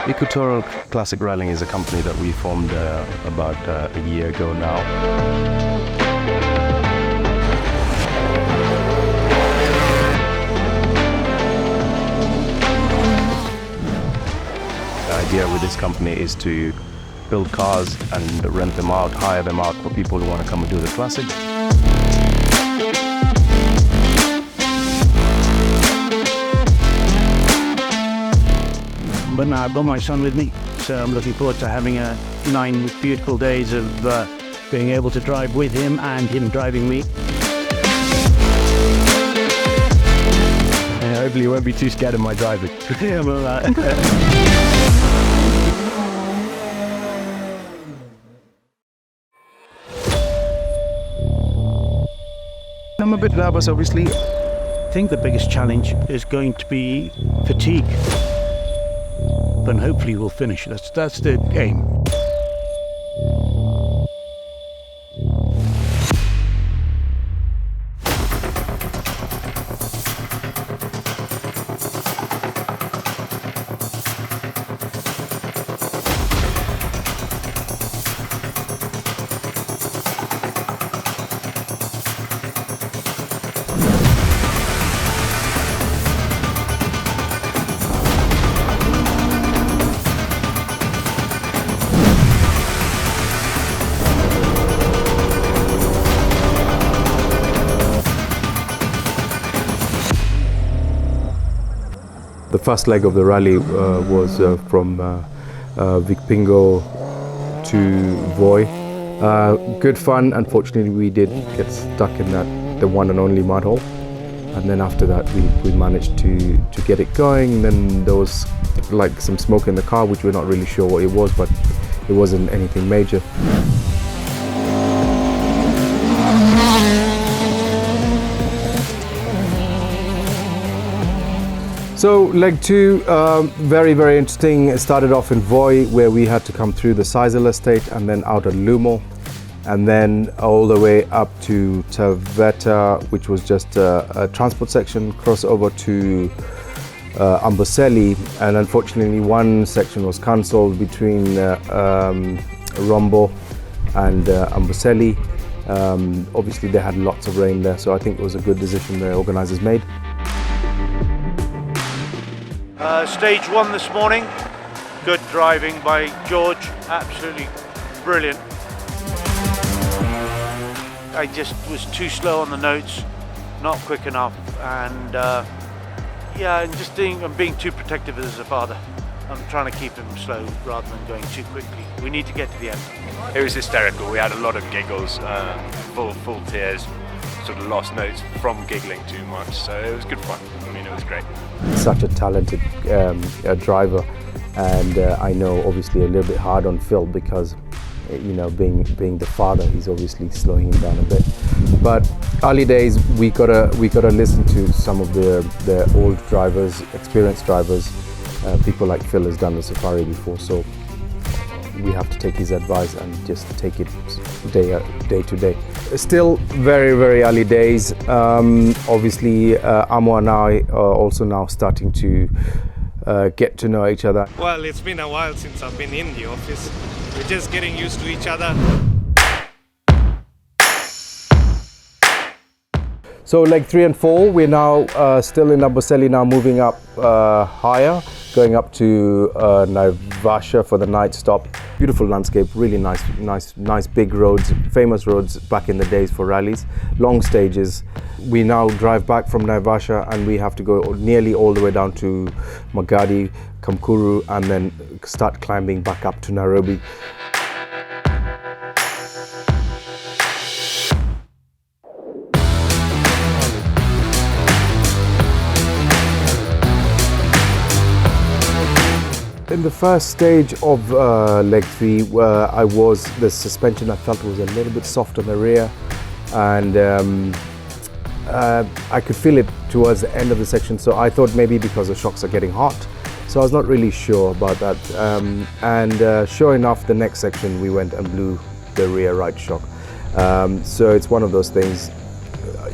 Equatorial Classic Rallying is a company that we formed about a year ago now. The idea with this company is to build cars and rent them out, hire them out for people who want to come and do the classic. But now I've got my son with me, so I'm looking forward to having 9 beautiful days of being able to drive with him and him driving me. Hopefully you won't be too scared of my driving. Yeah, well, I'm a bit nervous, obviously. I think the biggest challenge is going to be fatigue. But hopefully we'll finish. That's the aim. The first leg of the rally was from Vikpingo to Voi. Good fun. Unfortunately, we did get stuck in the one and only mud hole. And then after that, we managed to get it going. Then there was like some smoke in the car, which we're not really sure what it was, but it wasn't anything major. So leg 2, very, very interesting. It started off in Voi, where we had to come through the Sizal estate and then out at Lumo, and then all the way up to Taveta, which was just a transport section, cross over to Amboseli, and unfortunately one section was cancelled between Rombo and Amboseli. Obviously they had lots of rain there, so I think it was a good decision the organisers made. Stage 1 this morning, good driving by George, absolutely brilliant. I just was too slow on the notes, not quick enough, and yeah, I'm being too protective as a father. I'm trying to keep him slow rather than going too quickly. We need to get to the end. It was hysterical. We had a lot of giggles, full tears, sort of lost notes from giggling too much, so it was good fun. I mean, it was great. Such a talented driver, and I know obviously a little bit hard on Phil because, you know, being the father, he's obviously slowing him down a bit. But early days, we gotta listen to some of the old drivers, experienced drivers. People like Phil has done the safari before, so we have to take his advice and just take it day to day. Still very, very early days. Obviously, Amo and I are also now starting to get to know each other. Well, it's been a while since I've been in the office. We're just getting used to each other. So leg 3 and 4, we're now still in Amboseli, now moving up higher, going up to Naivasha for the night stop. Beautiful landscape, really nice big roads, famous roads back in the days for rallies, long stages. We now drive back from Naivasha and we have to go nearly all the way down to Magadi, Kamkuru, and then start climbing back up to Nairobi. In the first stage of leg 3, the suspension I felt was a little bit soft on the rear, and I could feel it towards the end of the section, so I thought maybe because the shocks are getting hot, so I was not really sure about that. And sure enough, the next section we went and blew the rear right shock. So it's one of those things,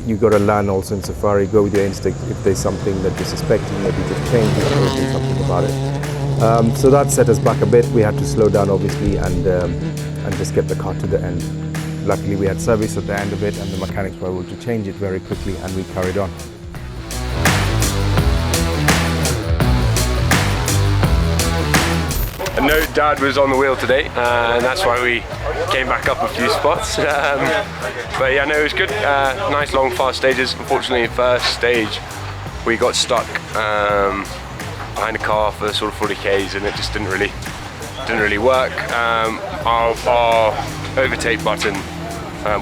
you got to learn also in safari, go with your instinct. If there's something that you're suspecting, maybe just change it or do something about it. So that set us back a bit. We had to slow down obviously and just get the car to the end. Luckily we had service at the end of it and the mechanics were able to change it very quickly and we carried on. I know Dad was on the wheel today, and that's why we came back up a few spots. But yeah, no, it was good. Nice long, fast stages. Unfortunately, first stage we got stuck behind a car for sort of 40 k's, and it just didn't really work. Our overtake button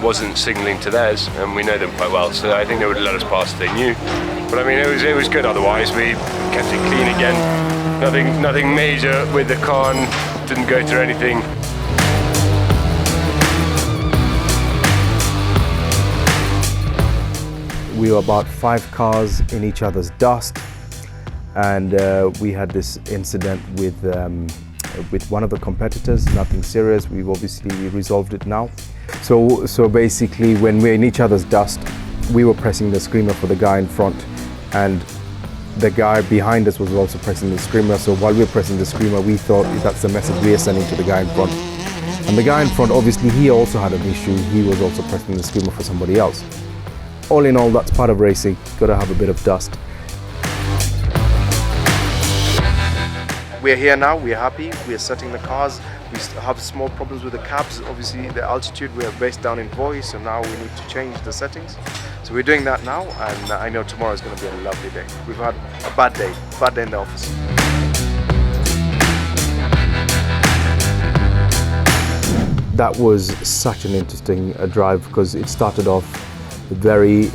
wasn't signalling to theirs, and we know them quite well, so I think they would have let us pass if they knew. But I mean, it was good otherwise. We kept it clean again. Nothing major with the car, and didn't go through anything. We were about 5 cars in each other's dust, and we had this incident with one of the competitors. Nothing serious. We've obviously resolved it now. So basically, when we're in each other's dust, we were pressing the screamer for the guy in front, and the guy behind us was also pressing the screamer. So while we were pressing the screamer, we thought that's the message we are sending to the guy in front. And the guy in front, obviously, he also had an issue. He was also pressing the screamer for somebody else. All in all, that's part of racing. Got to have a bit of dust. We're here now, we're happy, we're setting the cars. We have small problems with the cabs. Obviously the altitude, we are based down in Voi, so now we need to change the settings. So we're doing that now, and I know tomorrow is going to be a lovely day. We've had a bad day in the office. That was such an interesting drive because it started off very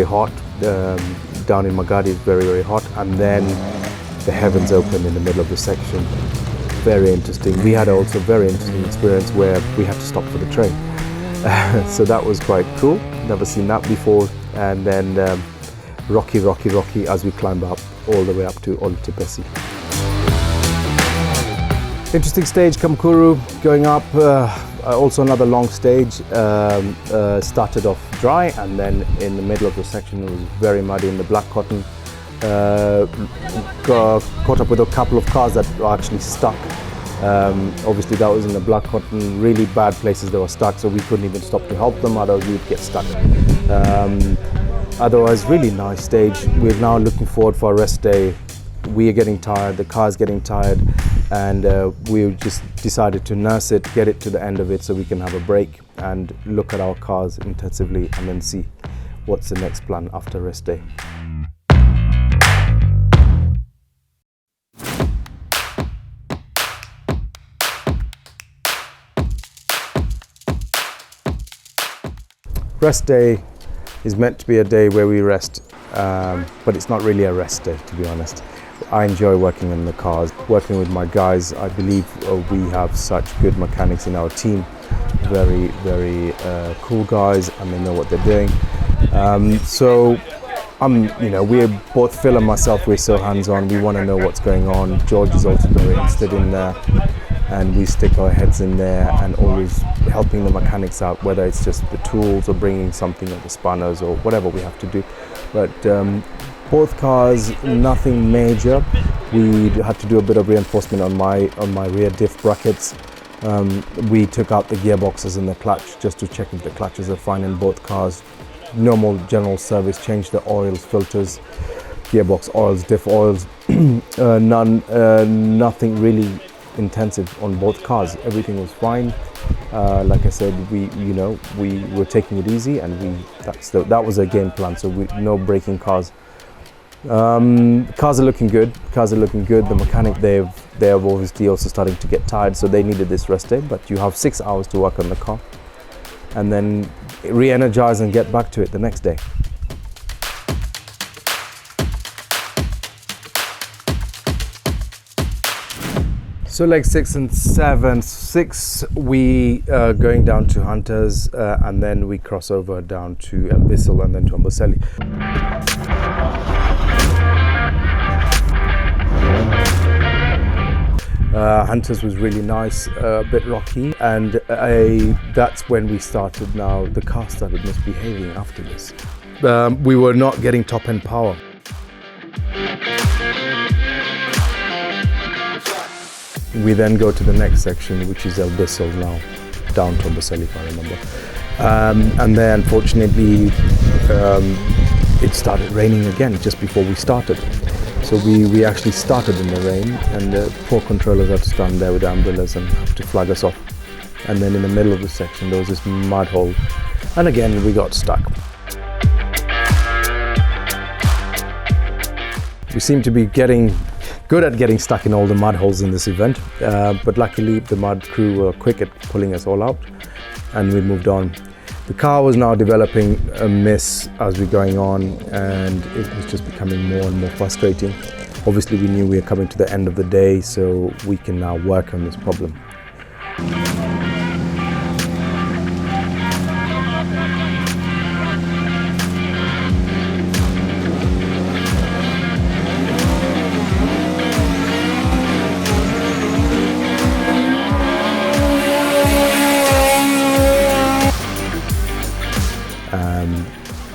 hot. Down in Magadi, it's very hot, and then the heavens opened in the middle of the section. Very interesting. We had also a very interesting experience where we had to stop for the train. So that was quite cool. Never seen that before. And then rocky as we climbed up all the way up to Olutepesi. Interesting stage, Kamkuru, going up. Also another long stage. Started off dry, and then in the middle of the section it was very muddy in the black cotton. Caught up with a couple of cars that were actually stuck. Obviously that was in the black cotton, really bad places they were stuck, so we couldn't even stop to help them, otherwise we'd get stuck. Otherwise, really nice stage. We're now looking forward for a rest day. We are getting tired, the car's getting tired, and we just decided to nurse it, get it to the end of it so we can have a break and look at our cars intensively and then see what's the next plan after rest day. Rest day is meant to be a day where we rest, but it's not really a rest day, to be honest. I enjoy working in the cars, working with my guys. I believe we have such good mechanics in our team. Very cool guys, and they know what they're doing. We're both Phil and myself. We're so hands-on. We want to know what's going on. George is also very interested in there, and we stick our heads in there and always helping the mechanics out, whether it's just the tools or bringing something like the spanners or whatever we have to do. But both cars, nothing major. We had to do a bit of reinforcement on my rear diff brackets. We took out the gearboxes and the clutch just to check if the clutches are fine in both cars. Normal general service, change the oils, filters, gearbox oils, diff oils. Nothing really intensive on both cars. Everything was fine. Like I said, we were taking it easy, and that was a game plan. So no breaking cars. Cars are looking good. The mechanic, they're obviously also starting to get tired, so they needed this rest day. But you have 6 hours to work on the car, and then re-energize and get back to it the next day. So like 6 and 7. 6 we going down to Hunters, and then we cross over down to El Bissell and then to Amboseli. Hunters was really nice, a bit rocky, and that's when we started. Now the car started misbehaving after this. we were not getting top end power. We then go to the next section, which is El Bissell now, down to Amboseli if I remember. And then unfortunately it started raining again just before we started. So we actually started in the rain, and the poor controllers had to stand there with umbrellas and have to flag us off. And then in the middle of the section there was this mud hole, and again we got stuck. We seem to be getting good at getting stuck in all the mud holes in this event, but luckily the mud crew were quick at pulling us all out, and we moved on. The car was now developing a miss as we're going on, and it was just becoming more and more frustrating. Obviously we knew we were coming to the end of the day, so we can now work on this problem.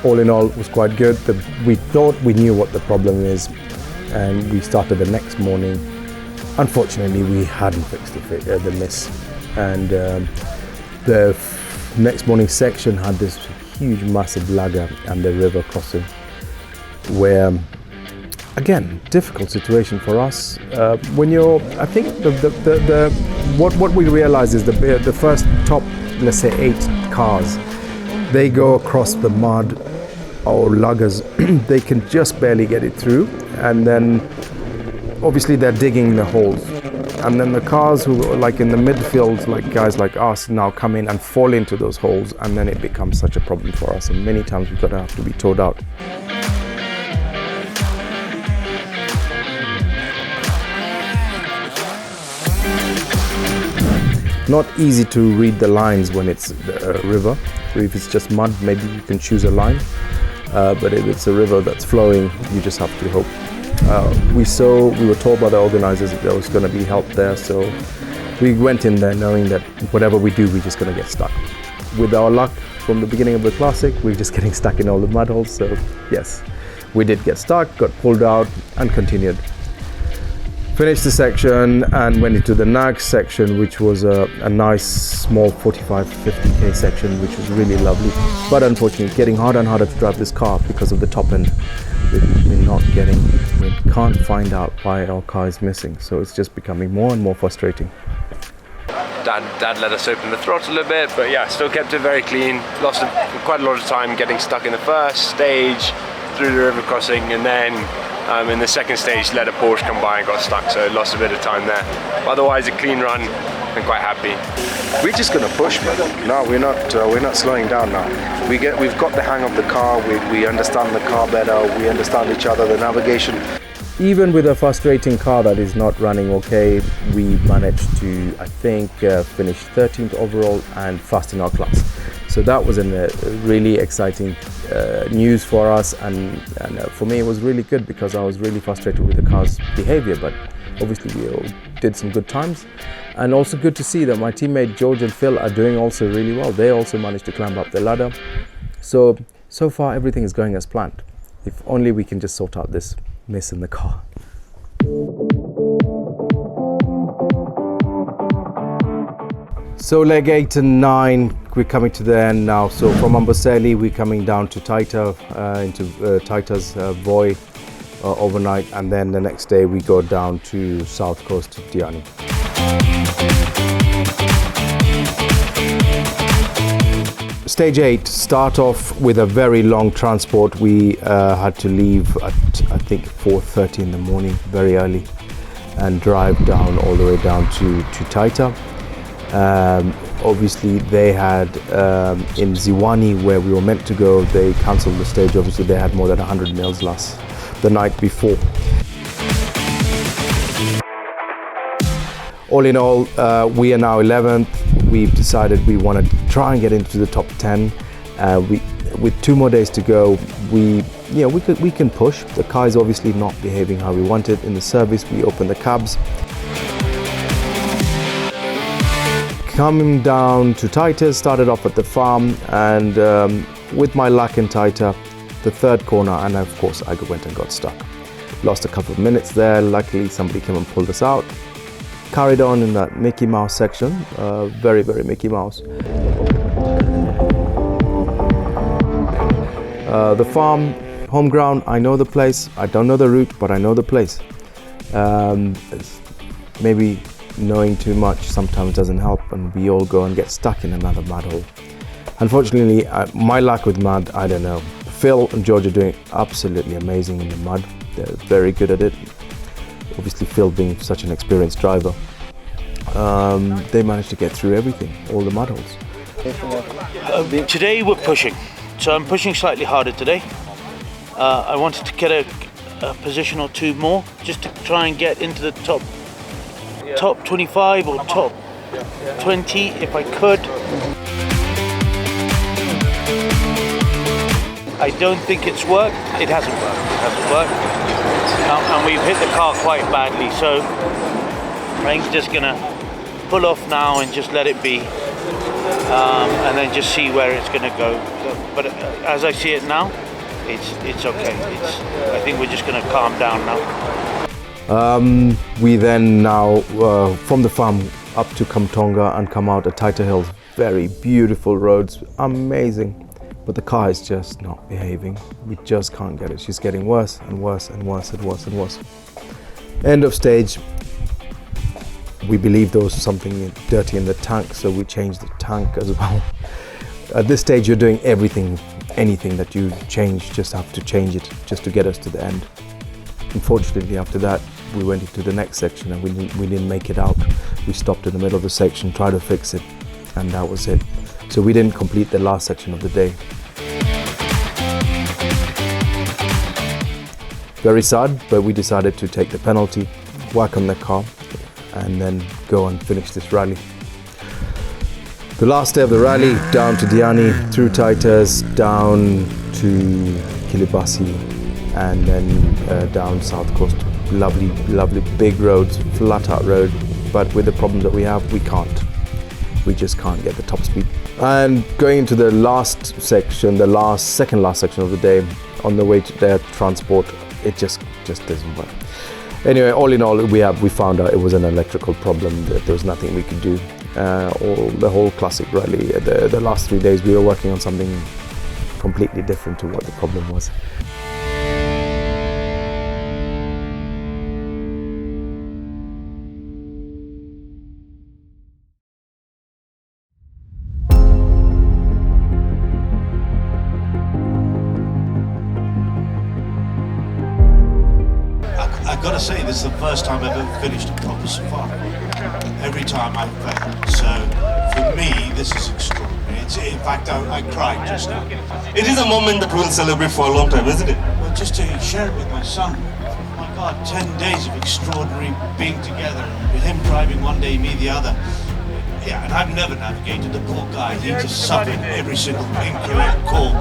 All in all, it was quite good. We thought we knew what the problem is, and we started the next morning. Unfortunately, we hadn't fixed the miss, and the next morning section had this huge, massive lagger and the river crossing, where, again, difficult situation for us. When you're, I think what we realized is the first top, let's say 8 cars, they go across the mud or luggers, they can just barely get it through, and then obviously they're digging the holes, and then the cars who are like in the midfield, like guys like us, now come in and fall into those holes, and then it becomes such a problem for us, and many times we've got to have to be towed out. Not easy to read the lines when it's a river. So if it's just mud, maybe you can choose a line. But if it's a river that's flowing, you just have to hope. We were told by the organizers that there was going to be help there, so we went in there knowing that whatever we do, we're just going to get stuck. With our luck from the beginning of the Classic, we're just getting stuck in all the mud holes, so yes, we did get stuck, got pulled out and continued. Finished the section and went into the next section, which was a nice small 45-50k section, which was really lovely. But unfortunately, it's getting harder and harder to drive this car because of the top end. We can't find out why our car is missing. So it's just becoming more and more frustrating. Dad let us open the throttle a bit, but yeah, still kept it very clean. Lost quite a lot of time getting stuck in the first stage, through the river crossing, and then in the second stage let a Porsche come by and got stuck, so lost a bit of time there. But otherwise a clean run and quite happy. We're just gonna push, man. No, we're not slowing down now. We've got the hang of the car, we understand the car better, we understand each other, the navigation. Even with a frustrating car that is not running okay, we managed to, I think, finish 13th overall and fast in our class. So that was a really exciting news for us, and for me it was really good because I was really frustrated with the car's behavior, but obviously we all did some good times, and also good to see that my teammate George and Phil are doing also really well. They also managed to climb up the ladder. So far everything is going as planned. If only we can just sort out this miss in the car. So leg 8 and 9, we're coming to the end now. So from Amboseli, we're coming down to Taita, into Taita's Voi overnight, and then the next day we go down to south coast to Diani. Stage 8, start off with a very long transport. We had to leave at, I think, 4:30 in the morning, very early, and drive down all the way down to Taita. Obviously they had in Ziwani, where we were meant to go, they cancelled the stage. Obviously they had more than 100 meals the night before. All in all, we are now 11th. We've decided we want to try and get into the top 10. With 2 more days to go, we can push. The car is obviously not behaving how we want it. In the service, we open the cabs. Coming down to Taita, started off at the farm, and with my luck in Taita, the third corner, and of course I went and got stuck. Lost a couple of minutes there. Luckily somebody came and pulled us out. Carried on in that Mickey Mouse section, very, very Mickey Mouse. The farm, home ground, I know the place. I don't know the route, but I know the place. Maybe knowing too much sometimes doesn't help, and we all go and get stuck in another mud hole. Unfortunately, my luck with mud, I don't know. Phil and George are doing absolutely amazing in the mud. They're very good at it. Obviously, Phil being such an experienced driver, they managed to get through everything, all the mud holes. Today we're pushing, so I'm pushing slightly harder today. I wanted to get a position or two more, just to try and get into the top 25 or top 20 if I could. I don't think it's worked. It hasn't worked. And we've hit the car quite badly, so I'm just gonna pull off now and just let it be, and then just see where it's gonna go. But as I see it now, it's okay. I think we're just gonna calm down now. We then now, from the farm up to Kamtonga and come out at tighter hills. Very beautiful roads, amazing. But the car is just not behaving. We just can't get it. She's getting worse and worse and worse and worse and worse. End of stage, we believe there was something dirty in the tank, so we changed the tank as well. At this stage, you're doing everything, anything that you change, just have to change it just to get us to the end. Unfortunately, after that, we went into the next section and we didn't make it out. We stopped in the middle of the section, tried to fix it, and that was it. So we didn't complete the last section of the day. Very sad, but we decided to take the penalty, work on the car, and then go and finish this rally. The last day of the rally, down to Diani, through Titus, down to Kiribati, and then down South Coast. Lovely, lovely big roads, flat out road, but with the problems that we have, we just can't get the top speed. And going into the last section, second last section of the day, on the way to their transport, it just doesn't work. Anyway, all in all, we found out it was an electrical problem, that there was nothing we could do. The whole classic rally, the last 3 days, we were working on something completely different to what the problem was. I've got to say, this is the first time I've ever finished a proper safari. Every time I've failed. So, for me, this is extraordinary. In fact, I cried just now. It is a moment that we'll celebrate for a long time, isn't it? Well, just to share it with my son. Oh my God, 10 days of extraordinary being together. With him driving one day, me the other. Yeah, and I've never navigated. The poor guy, he just suffered every single incorrect call.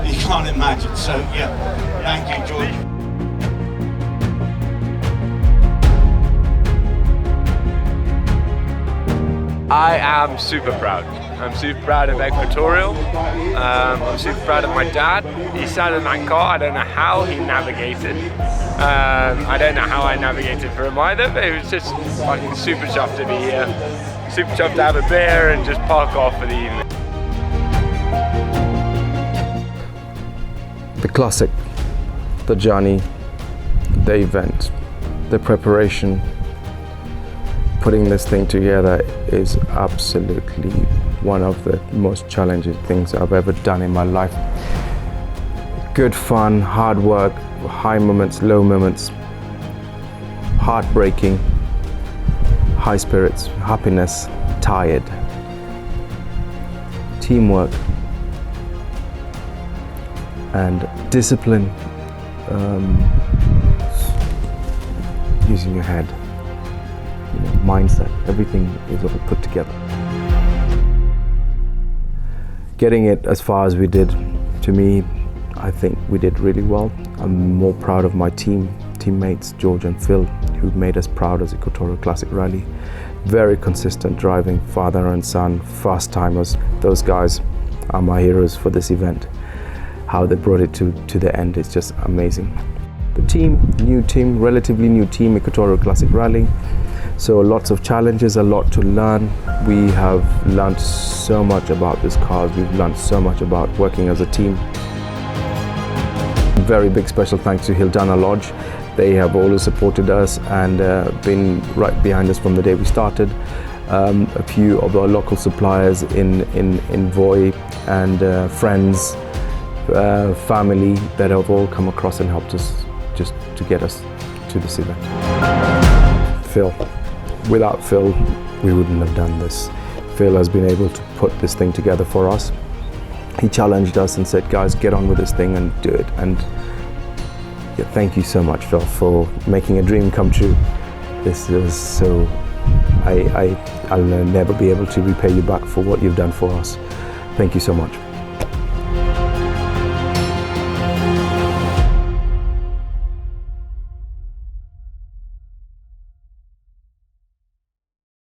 You can't imagine. So, yeah, thank you, George. I am super proud. I'm super proud of Equatorial. I'm super proud of my dad. He sat in that car. I don't know how he navigated. I don't know how I navigated for him either, but it was just fucking super chuffed to be here. Super chuffed to have a beer and just park off for the evening. The classic, the journey, the event, the preparation, putting this thing together is absolutely one of the most challenging things I've ever done in my life. Good fun, hard work, high moments, low moments, heartbreaking, high spirits, happiness, tired, teamwork, and discipline, using your head. Mindset, everything is all put together. Getting it as far as we did, to me, I think we did really well. I'm more proud of my teammates, George and Phil, who made us proud as Equatorial Classic Rally. Very consistent driving, father and son, fast timers. Those guys are my heroes for this event. how they brought it to the end is just amazing. The team, relatively new team, Equatorial Classic Rally. So lots of challenges, a lot to learn. We have learned so much about these cars. We've learned so much about working as a team. Very big special thanks to Hildana Lodge. They have always supported us and been right behind us from the day we started. A few of our local suppliers in Voi and friends, family that have all come across and helped us just to get us to this event. Phil. Without Phil, we wouldn't have done this. Phil has been able to put this thing together for us. He challenged us and said, guys, get on with this thing and do it. And yeah, thank you so much, Phil, for making a dream come true. This is so, I'll never be able to repay you back for what you've done for us. Thank you so much.